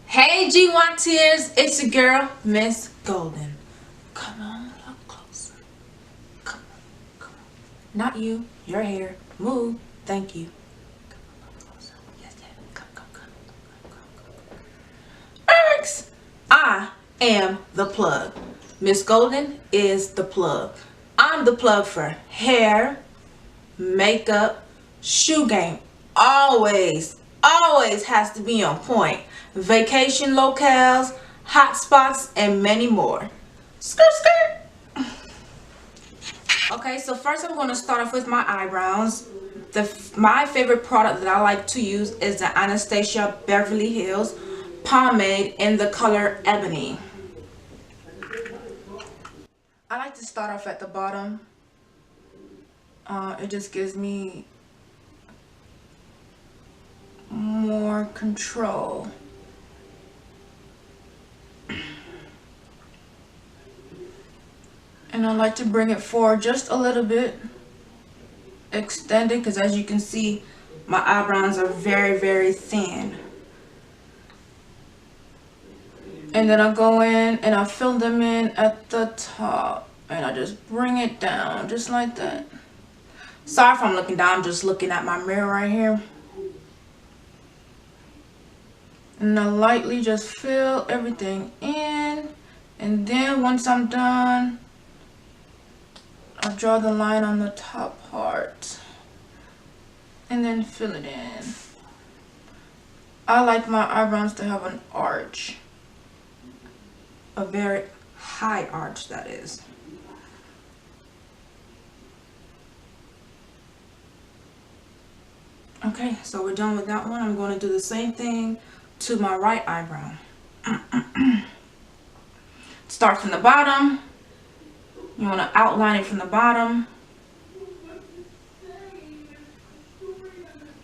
Hey G1 Tears, it's your girl, Miss Golden. Come on up closer. Come on, come on. Not you, your hair. Move. Thank you. Come on up closer. Yes, yes. Come. Erks! I am the plug. Miss Golden is the plug. I'm the plug for hair, makeup, shoe game. Always has to be on point. Vacation locales, hot spots, and many more. Skirt, skirt. Okay, so first I'm going to start off with my eyebrows. My favorite product that I like to use is the Anastasia Beverly Hills Pomade in the color Ebony. I like to start off at the bottom. It just gives me more control. And I like to bring it forward just a little bit, extended, because as you can see, my eyebrows are very thin. And then I go in and I fill them in at the top, and I just bring it down just like that. Sorry if I'm looking down, I'm just looking at my mirror right here. And I lightly just fill everything in, and then once I'm done, I'll draw the line on the top part and then fill it in. I like my eyebrows to have an arch, a very high arch, that is. Okay, so we're done with that one. I'm going to do the same thing to my right eyebrow. Start from the bottom. You want to outline it from the bottom.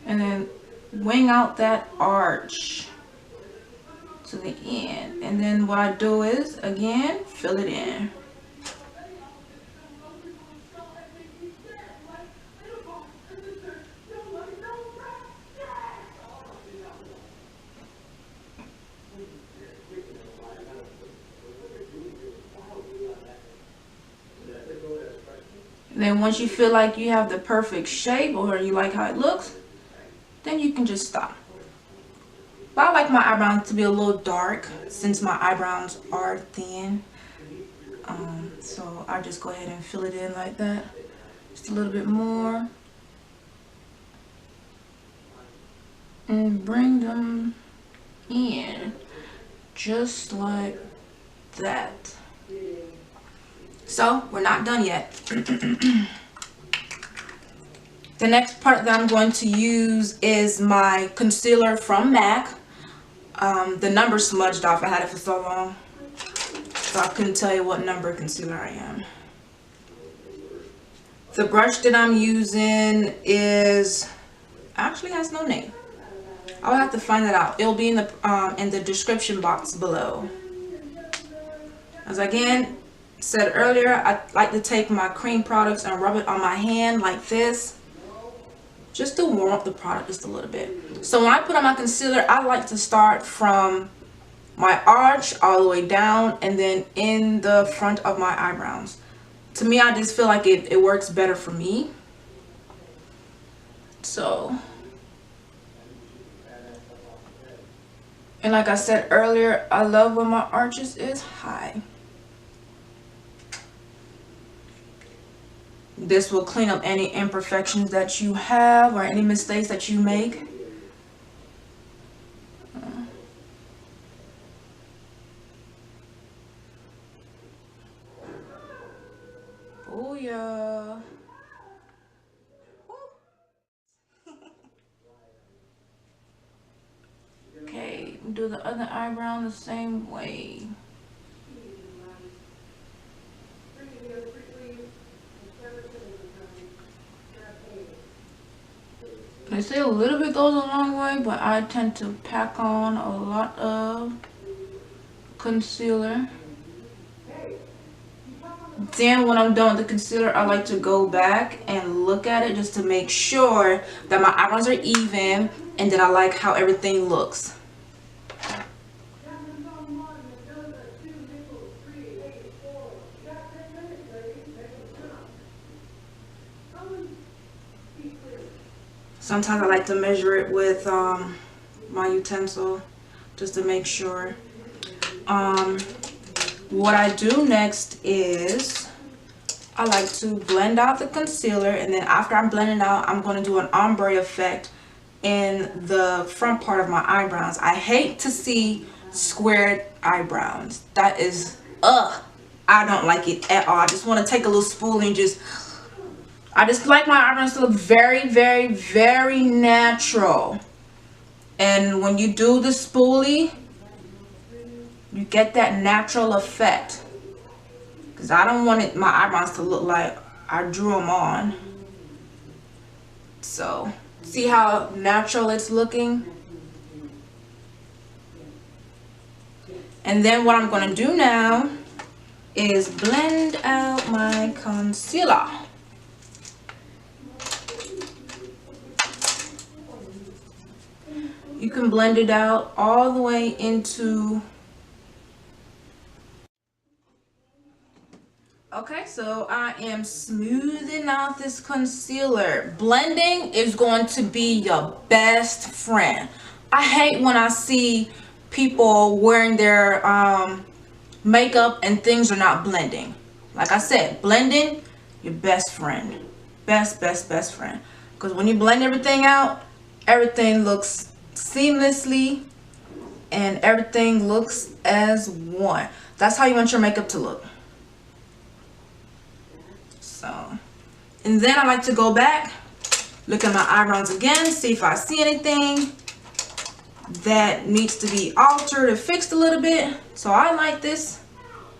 And then wing out that arch to the end. And then what I do is, again, fill it in. Then once you feel like you have the perfect shape, or you like how it looks, then you can just stop. But I like my eyebrows to be a little dark since my eyebrows are thin. So I just go ahead and fill it in like that. Just a little bit more. And bring them in just like that. So we're not done yet. The next part that I'm going to use is my concealer from MAC. The number smudged off. I had it for so long, so I couldn't tell you what number concealer I am. The brush that I'm using actually has no name. I'll have to find that out. It'll be in the description box below. As again said earlier, I like to take my cream products and rub it on my hand like this, just to warm up the product just a little bit. So when I put on my concealer, I like to start from my arch all the way down and then in the front of my eyebrows. To me, I just feel like it works better for me. So, and like I said earlier, I love when my arches is high. This will clean up any imperfections that you have or any mistakes that you make. Oh yeah. Okay, do the other eyebrow the same way. They say a little bit goes a long way, but I tend to pack on a lot of concealer. Then when I'm done with the concealer, I like to go back and look at it just to make sure that my eyebrows are even and that I like how everything looks. Sometimes I like to measure it with my utensil just to make sure. What I do next is I like to blend out the concealer, and then after I'm blending out, I'm going to do an ombre effect in the front part of my eyebrows. I hate to see squared eyebrows. That is, I don't like it at all. I just want to take a little spoolie and just, I just like my eyebrows to look very, very, very natural. And when you do the spoolie, you get that natural effect. Because I don't want it, my eyebrows to look like I drew them on. So, see how natural it's looking? And then what I'm going to do now is blend out my concealer. You can blend it out all the way into... Okay, so I am smoothing out this concealer. Blending is going to be your best friend. I hate when I see people wearing their makeup and things are not blending. Like I said, blending, your best friend. Best friend. Because when you blend everything out, everything looks seamlessly and everything looks as one. That's how you want your makeup to look. So, and then I like to go back, look at my eyebrows again, see if I see anything that needs to be altered or fixed a little bit. So I like this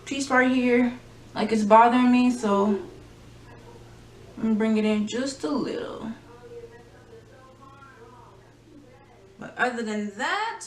piece right here, like it's bothering me, so I'm gonna bring it in just a little. But other than that,